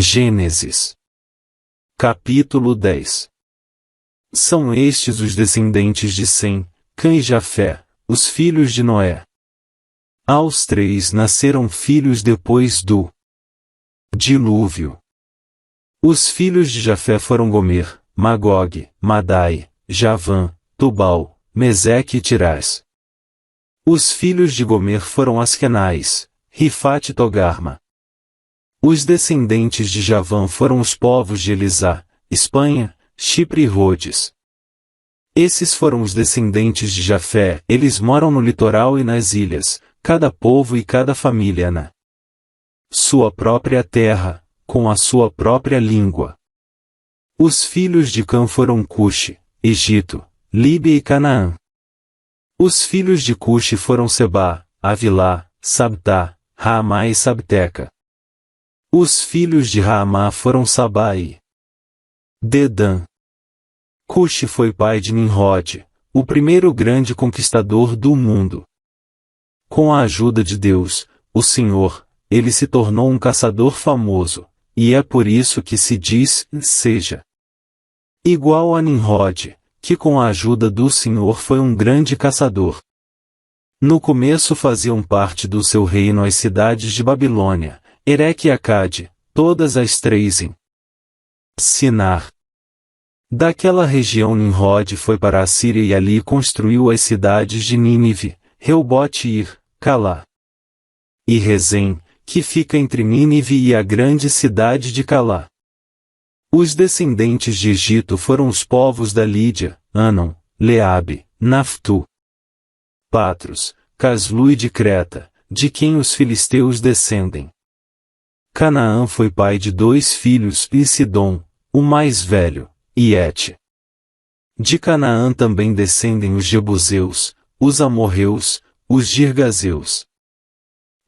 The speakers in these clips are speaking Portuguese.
Gênesis. Capítulo 10. São estes os descendentes de Sem, Cã e Jafé, os filhos de Noé. Aos 3 nasceram filhos depois do dilúvio. Os filhos de Jafé foram Gomer, Magog, Madai, Javã, Tubal, Meseque e Tirás. Os filhos de Gomer foram Askenais, Rifate e Togarma. Os descendentes de Javã foram os povos de Elisá, Espanha, Chipre e Rhodes. Esses foram os descendentes de Jafé, eles moram no litoral e nas ilhas, cada povo e cada família na sua própria terra, com a sua própria língua. Os filhos de Cã foram Cuxi, Egito, Líbia e Canaã. Os filhos de Cuxi foram Sebá, Avilá, Sabtá, Raamá e Sabteca. Os filhos de Raamá foram Sabá e Dedã. Cuxi foi pai de Nimrod, o primeiro grande conquistador do mundo. Com a ajuda de Deus, o Senhor, ele se tornou um caçador famoso, e é por isso que se diz, seja igual a Nimrod, que com a ajuda do Senhor foi um grande caçador. No começo faziam parte do seu reino as cidades de Babilônia, Ereque e Acade, todas as 3 em Sinar. Daquela região Nimrod foi para a Síria e ali construiu as cidades de Nínive, Reobote e Ir, Calá e Rezém, que fica entre Nínive e a grande cidade de Calá. Os descendentes de Egito foram os povos da Lídia, Anon, Leabe, Naftu, Patros, Caslu e de Creta, de quem os filisteus descendem. Canaã foi pai de 2 filhos, e Sidom, o mais velho, e Et. De Canaã também descendem os Jebuseus, os Amorreus, os Girgazeus,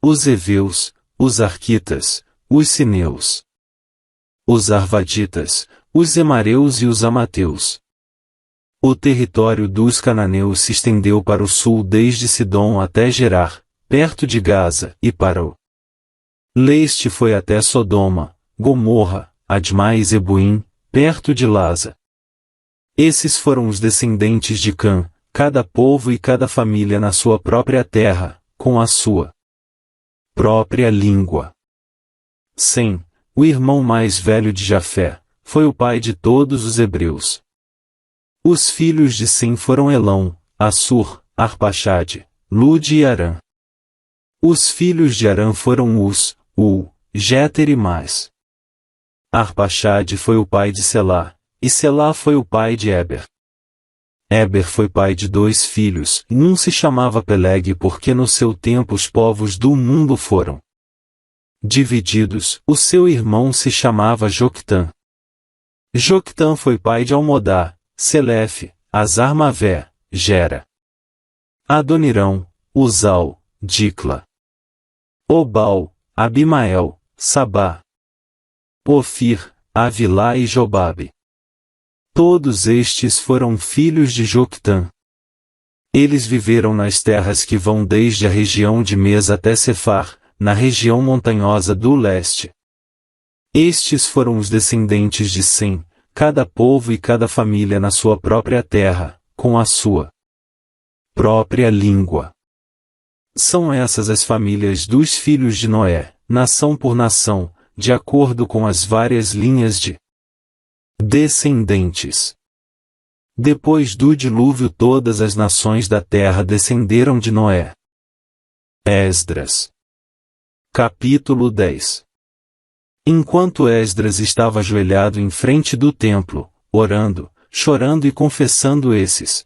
os Eveus, os Arquitas, os Sineus, os Arvaditas, os Emareus e os Amateus. O território dos cananeus se estendeu para o sul desde Sidom até Gerar, perto de Gaza, e para o leste foi até Sodoma, Gomorra, Admá e Zeboim, perto de Lasa. Esses foram os descendentes de Cã, cada povo e cada família na sua própria terra, com a sua própria língua. Sem, o irmão mais velho de Jafé, foi o pai de todos os hebreus. Os filhos de Sem foram Elão, Assur, Arpaxade, Lude e Arã. Os filhos de Arã foram Uz, Jéter e Mais. Arpaxade foi o pai de Selá, e Selá foi o pai de Eber. Eber foi pai de 2 filhos, e um se chamava Peleg porque no seu tempo os povos do mundo foram divididos, o seu irmão se chamava Joctã. Joctã foi pai de Almodá, Selefe, Azar-Mavé, Gera, Adonirão, Uzal, Dicla, Obal, Abimael, Sabá, Ofir, Avilá e Jobabe. Todos estes foram filhos de Joctã. Eles viveram nas terras que vão desde a região de Mesa até Cefar, na região montanhosa do leste. Estes foram os descendentes de Sem, cada povo e cada família na sua própria terra, com a sua própria língua. São essas as famílias dos filhos de Noé, nação por nação, de acordo com as várias linhas de descendentes. Depois do dilúvio todas as nações da terra descenderam de Noé. Esdras. Capítulo 10. Enquanto Esdras estava ajoelhado em frente do templo, orando, chorando e confessando esses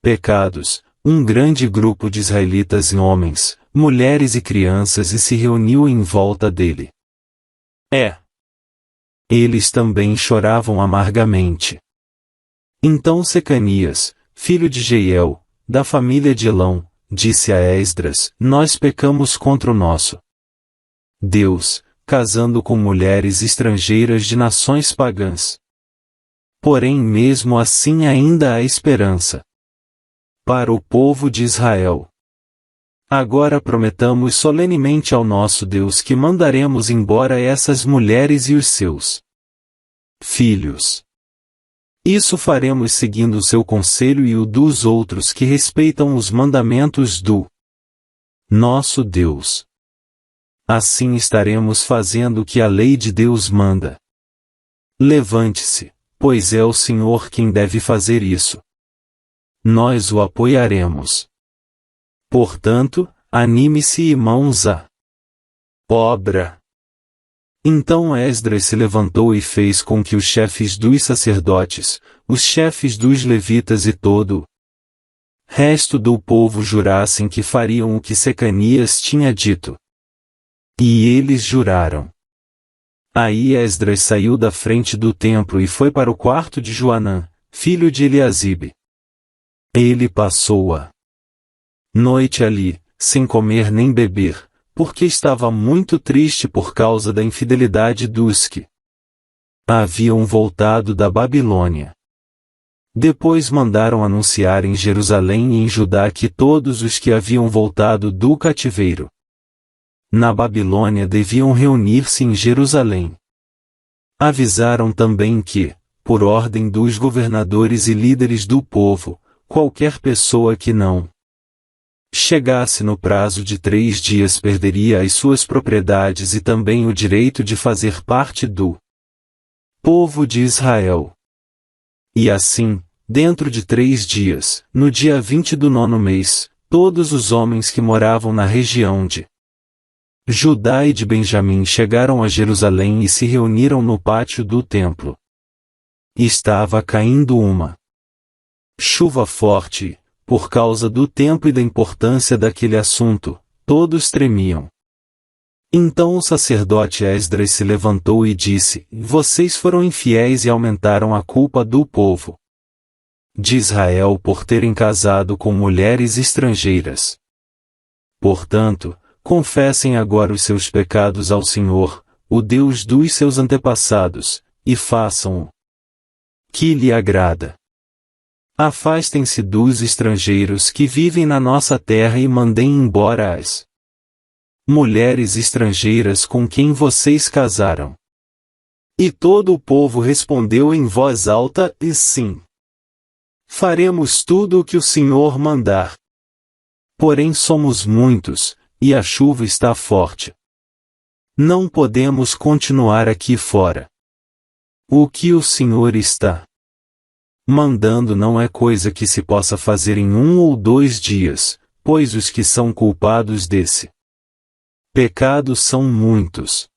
pecados, um grande grupo de israelitas e homens, mulheres e crianças se reuniu em volta dele. Eles também choravam amargamente. Então Secanias, filho de Jeiel, da família de Elão, disse a Esdras: Nós pecamos contra o nosso Deus, casando com mulheres estrangeiras de nações pagãs. Porém mesmo assim ainda há esperança para o povo de Israel. Agora prometamos solenemente ao nosso Deus que mandaremos embora essas mulheres e os seus filhos. Isso faremos seguindo o seu conselho e o dos outros que respeitam os mandamentos do nosso Deus. Assim estaremos fazendo o que a lei de Deus manda. Levante-se, pois é o Senhor quem deve fazer isso. Nós o apoiaremos. Portanto, anime-se e mãos à obra. Então Esdras se levantou e fez com que os chefes dos sacerdotes, os chefes dos levitas e todo o resto do povo jurassem que fariam o que Secanias tinha dito. E eles juraram. Aí Esdras saiu da frente do templo e foi para o quarto de Joanã, filho de Eliasibe. Ele passou a noite ali, sem comer nem beber, porque estava muito triste por causa da infidelidade dos que haviam voltado da Babilônia. Depois mandaram anunciar em Jerusalém e em Judá que todos os que haviam voltado do cativeiro na Babilônia deviam reunir-se em Jerusalém. Avisaram também que, por ordem dos governadores e líderes do povo, qualquer pessoa que não chegasse no prazo de 3 dias perderia as suas propriedades e também o direito de fazer parte do povo de Israel. E assim, dentro de 3 dias, no dia 20 do 9º mês, todos os homens que moravam na região de Judá e de Benjamim chegaram a Jerusalém e se reuniram no pátio do templo. Estava caindo uma chuva forte. Por causa do tempo e da importância daquele assunto, todos tremiam. Então o sacerdote Esdras se levantou e disse: Vocês foram infiéis e aumentaram a culpa do povo de Israel por terem casado com mulheres estrangeiras. Portanto, confessem agora os seus pecados ao Senhor, o Deus dos seus antepassados, e façam o que lhe agrada. Afastem-se dos estrangeiros que vivem na nossa terra e mandem embora as mulheres estrangeiras com quem vocês casaram. E todo o povo respondeu em voz alta: E sim. Faremos tudo o que o Senhor mandar. Porém somos muitos, e a chuva está forte. Não podemos continuar aqui fora. O que o Senhor está mandando não é coisa que se possa fazer em 1 ou 2 dias, pois os que são culpados desse pecado são muitos.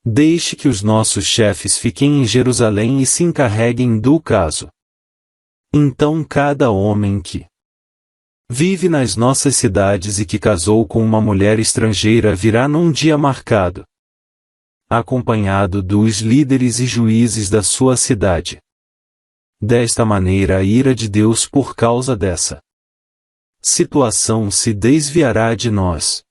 Deixe que os nossos chefes fiquem em Jerusalém e se encarreguem do caso. Então cada homem que vive nas nossas cidades e que casou com uma mulher estrangeira virá num dia marcado, acompanhado dos líderes e juízes da sua cidade. Desta maneira a ira de Deus por causa dessa situação se desviará de nós.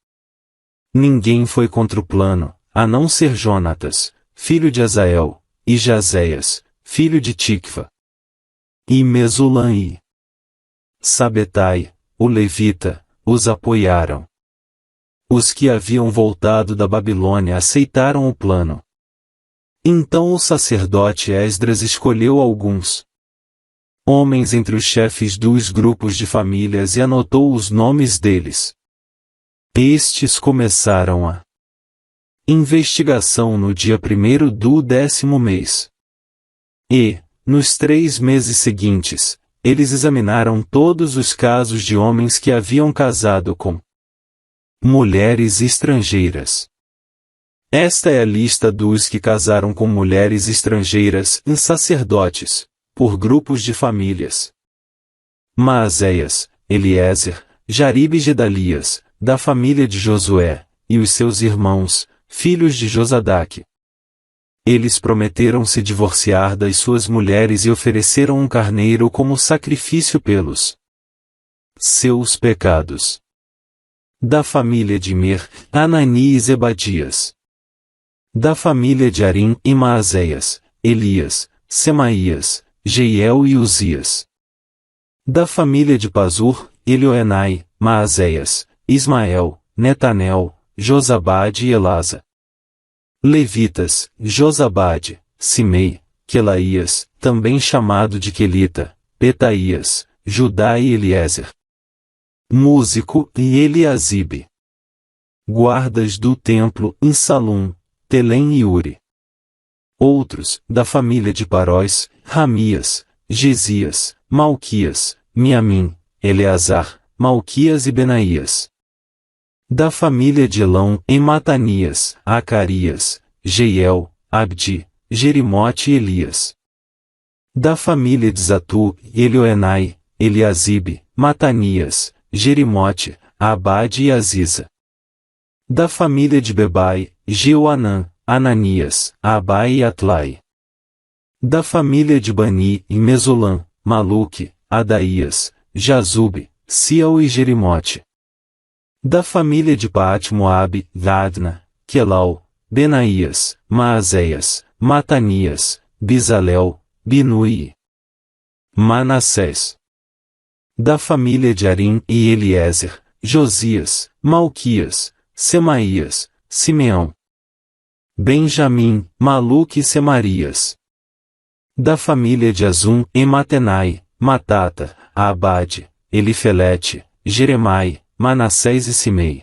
Ninguém foi contra o plano, a não ser Jonatas, filho de Azael, e Jazéias, filho de Tikva, e Mesulam e Sabetai, o levita, os apoiaram. Os que haviam voltado da Babilônia aceitaram o plano. Então o sacerdote Esdras escolheu alguns homens entre os chefes dos grupos de famílias e anotou os nomes deles. Estes começaram a investigação no dia 1º do 10º mês. E, nos 3 meses seguintes, eles examinaram todos os casos de homens que haviam casado com mulheres estrangeiras. Esta é a lista dos que casaram com mulheres estrangeiras e sacerdotes, por grupos de famílias. Maazéias, Eliezer, Jaribe e Gedalias, da família de Josué, e os seus irmãos, filhos de Josadaque. Eles prometeram se divorciar das suas mulheres e ofereceram um carneiro como sacrifício pelos seus pecados. Da família de Mir, Anani e Zebadias. Da família de Arim e Maazéias, Elias, Semaías, Jeiel e Uzias. Da família de Pazur, Elioenai, Maazéias, Ismael, Netanel, Josabade e Elasa. Levitas, Josabade, Simei, Quelaías, também chamado de Quelita, Petaías, Judá e Eliezer. Músico, e Eliasibe. Guardas do templo, Insalum, Telém e Uri. Outros, da família de Paróis, Ramias, Gesias, Malquias, Miamim, Eleazar, Malquias e Benaías. Da família de Elão, em Matanias, Acarias, Jeiel, Abdi, Jerimote e Elias. Da família de Zatu, Elioenai, Eliasibe, Matanias, Jerimote, Abade e Aziza. Da família de Bebai, Jeoanã, Ananias, Abai e Atlai. Da família de Bani e Mesulã, Maluque, Adaías, Jazube, Sial e Jerimote. Da família de Paat-Moabe, Gadna, Quelau, Benaías, Maazéias, Matanias, Bizalel, Binui. Manassés. Da família de Arim e Eliezer, Josias, Malquias, Semaías, Simeão. Benjamim, Maluque e Semarias. Da família de Azum, Ematenai, Matata, Abade, Elifelete, Jeremai, Manassés e Simei.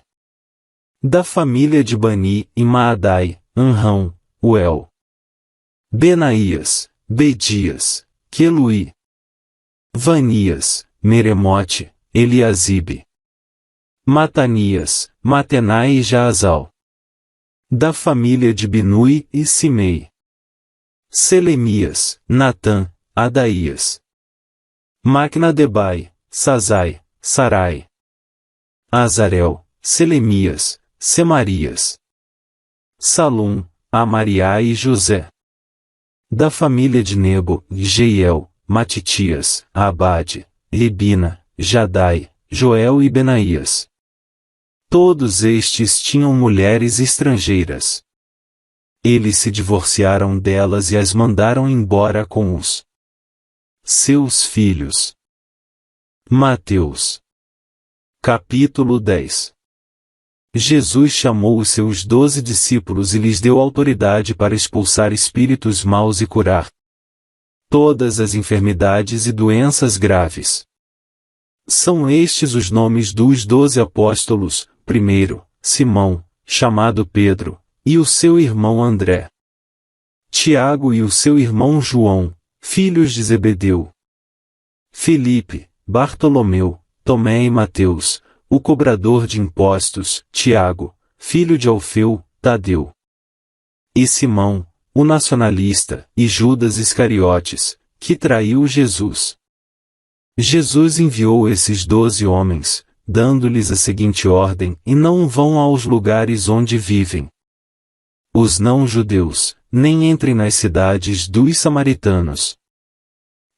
Da família de Bani e Maadai, Anrão, Uel. Benaías, Bedias, Queluí. Vanias, Meremote, Eliasibe. Matanias, Matenai e Jaazal. Da família de Binui e Simei. Selemias, Natã, Adaías. Macnadebai, Sazai, Sarai. Azarel, Selemias, Semarias. Salum, Amariá e José. Da família de Nebo, Jeiel, Matitias, Abade, Libina, Jadai, Joel e Benaías. Todos estes tinham mulheres estrangeiras. Eles se divorciaram delas e as mandaram embora com os seus filhos. Mateus. Capítulo 10. Jesus chamou os seus 12 discípulos e lhes deu autoridade para expulsar espíritos maus e curar todas as enfermidades e doenças graves. São estes os nomes dos 12 apóstolos: primeiro, Simão, chamado Pedro, e o seu irmão André. Tiago e o seu irmão João, filhos de Zebedeu. Filipe, Bartolomeu, Tomé e Mateus, o cobrador de impostos, Tiago, filho de Alfeu, Tadeu. E Simão, o nacionalista, e Judas Iscariotes, que traiu Jesus. Jesus enviou esses 12 homens, dando-lhes a seguinte ordem: e não vão aos lugares onde vivem os não-judeus, nem entrem nas cidades dos samaritanos.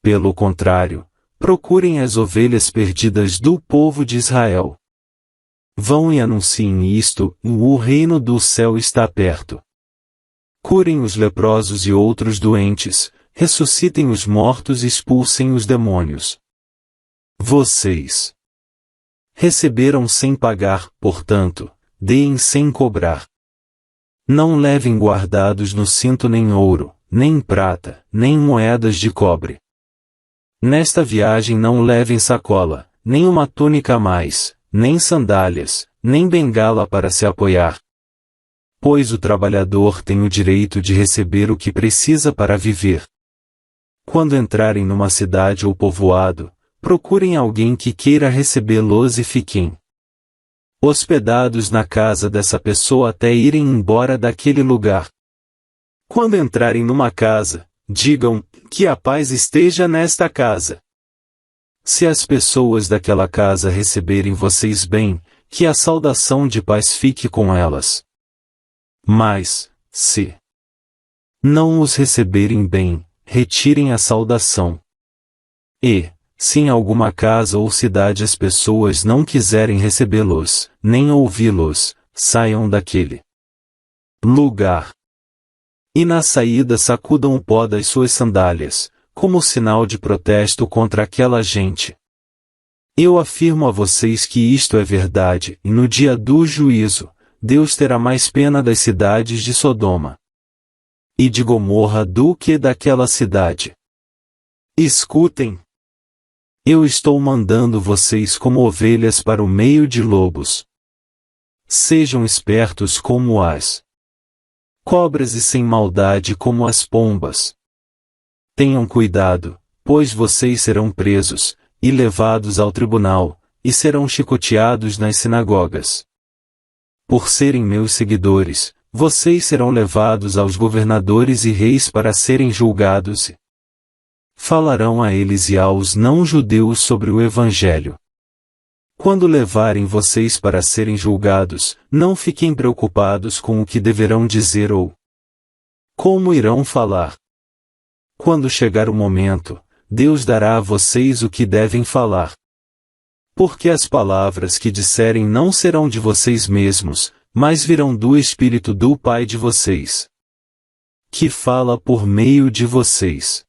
Pelo contrário, procurem as ovelhas perdidas do povo de Israel. Vão e anunciem isto: o reino do céu está perto. Curem os leprosos e outros doentes, ressuscitem os mortos e expulsem os demônios. Vocês receberam sem pagar, portanto, deem sem cobrar. Não levem guardados no cinto nem ouro, nem prata, nem moedas de cobre. Nesta viagem não levem sacola, nem uma túnica a mais, nem sandálias, nem bengala para se apoiar. Pois o trabalhador tem o direito de receber o que precisa para viver. Quando entrarem numa cidade ou povoado, procurem alguém que queira recebê-los e fiquem hospedados na casa dessa pessoa até irem embora daquele lugar. Quando entrarem numa casa, digam: que a paz esteja nesta casa. Se as pessoas daquela casa receberem vocês bem, que a saudação de paz fique com elas. Mas, se não os receberem bem, retirem a saudação. E, se em alguma casa ou cidade as pessoas não quiserem recebê-los, nem ouvi-los, saiam daquele lugar. E na saída sacudam o pó das suas sandálias, como sinal de protesto contra aquela gente. Eu afirmo a vocês que isto é verdade, e no dia do juízo, Deus terá mais pena das cidades de Sodoma e de Gomorra do que daquela cidade. Escutem! Eu estou mandando vocês como ovelhas para o meio de lobos. Sejam espertos como as cobras e sem maldade como as pombas. Tenham cuidado, pois vocês serão presos, e levados ao tribunal, e serão chicoteados nas sinagogas. Por serem meus seguidores, vocês serão levados aos governadores e reis para serem julgados. Falarão a eles e aos não-judeus sobre o Evangelho. Quando levarem vocês para serem julgados, não fiquem preocupados com o que deverão dizer ou como irão falar. Quando chegar o momento, Deus dará a vocês o que devem falar. Porque as palavras que disserem não serão de vocês mesmos, mas virão do Espírito do Pai de vocês, que fala por meio de vocês.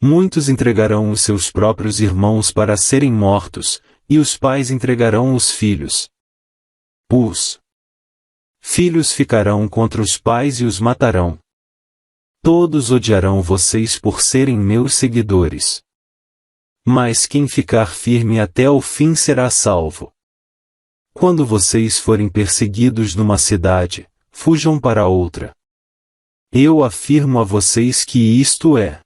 Muitos entregarão os seus próprios irmãos para serem mortos, e os pais entregarão os filhos. Os filhos ficarão contra os pais e os matarão. Todos odiarão vocês por serem meus seguidores. Mas quem ficar firme até o fim será salvo. Quando vocês forem perseguidos numa cidade, fujam para outra. Eu afirmo a vocês que isto é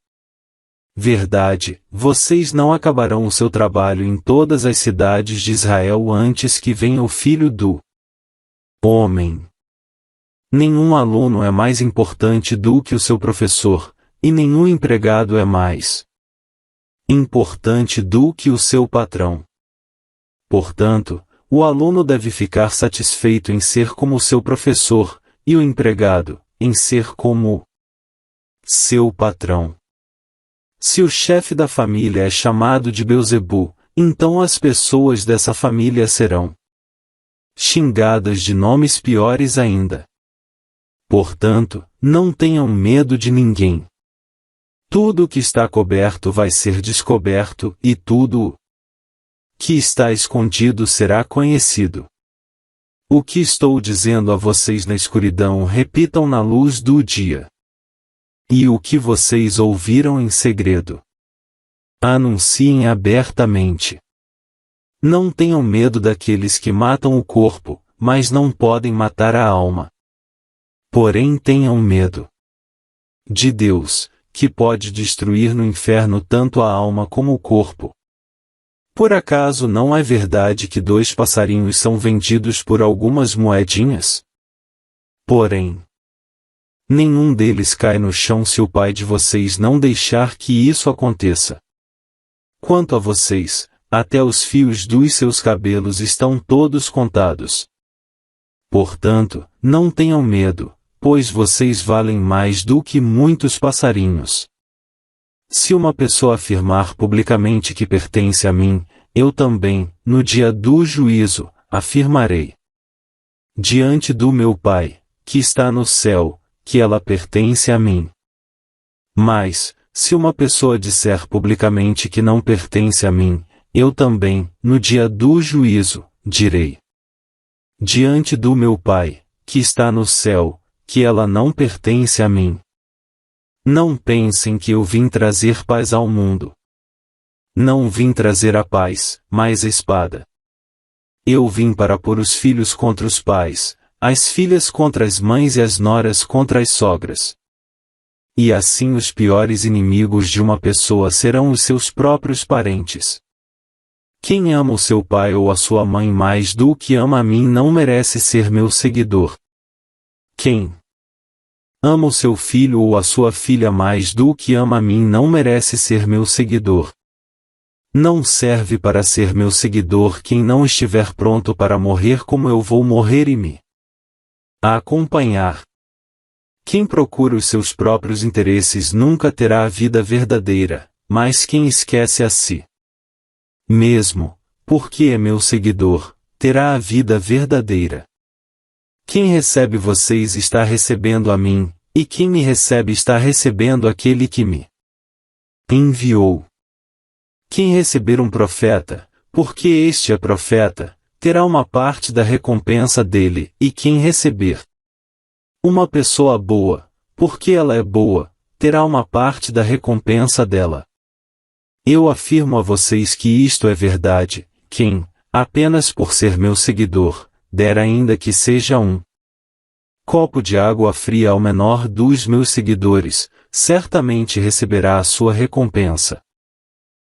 verdade, vocês não acabarão o seu trabalho em todas as cidades de Israel antes que venha o Filho do Homem. Nenhum aluno é mais importante do que o seu professor, e nenhum empregado é mais importante do que o seu patrão. Portanto, o aluno deve ficar satisfeito em ser como o seu professor, e o empregado, em ser como seu patrão. Se o chefe da família é chamado de Beelzebu, então as pessoas dessa família serão xingadas de nomes piores ainda. Portanto, não tenham medo de ninguém. Tudo o que está coberto vai ser descoberto, e tudo o que está escondido será conhecido. O que estou dizendo a vocês na escuridão repitam na luz do dia. E o que vocês ouviram em segredo, anunciem abertamente. Não tenham medo daqueles que matam o corpo, mas não podem matar a alma. Porém tenham medo de Deus, que pode destruir no inferno tanto a alma como o corpo. Por acaso não é verdade que 2 passarinhos são vendidos por algumas moedinhas? Porém, nenhum deles cai no chão se o Pai de vocês não deixar que isso aconteça. Quanto a vocês, até os fios dos seus cabelos estão todos contados. Portanto, não tenham medo, pois vocês valem mais do que muitos passarinhos. Se uma pessoa afirmar publicamente que pertence a mim, eu também, no dia do juízo, afirmarei diante do meu Pai, que está no céu, que ela pertence a mim. Mas, se uma pessoa disser publicamente que não pertence a mim, eu também, no dia do juízo, direi diante do meu Pai, que está no céu, que ela não pertence a mim. Não pensem que eu vim trazer paz ao mundo. Não vim trazer a paz, mas a espada. Eu vim para pôr os filhos contra os pais, as filhas contra as mães e as noras contra as sogras. E assim os piores inimigos de uma pessoa serão os seus próprios parentes. Quem ama o seu pai ou a sua mãe mais do que ama a mim não merece ser meu seguidor. Quem ama o seu filho ou a sua filha mais do que ama a mim não merece ser meu seguidor. Não serve para ser meu seguidor quem não estiver pronto para morrer como eu vou morrer e me acompanhar. Quem procura os seus próprios interesses nunca terá a vida verdadeira, mas quem esquece a si mesmo, porque é meu seguidor, terá a vida verdadeira. Quem recebe vocês está recebendo a mim, e quem me recebe está recebendo aquele que me enviou. Quem receber um profeta, Porque este é profeta, terá uma parte da recompensa dele, e quem receber uma pessoa boa, porque ela é boa, terá uma parte da recompensa dela. Eu afirmo a vocês que isto é verdade, quem, apenas por ser meu seguidor, der ainda que seja um copo de água fria ao menor dos meus seguidores, certamente receberá a sua recompensa.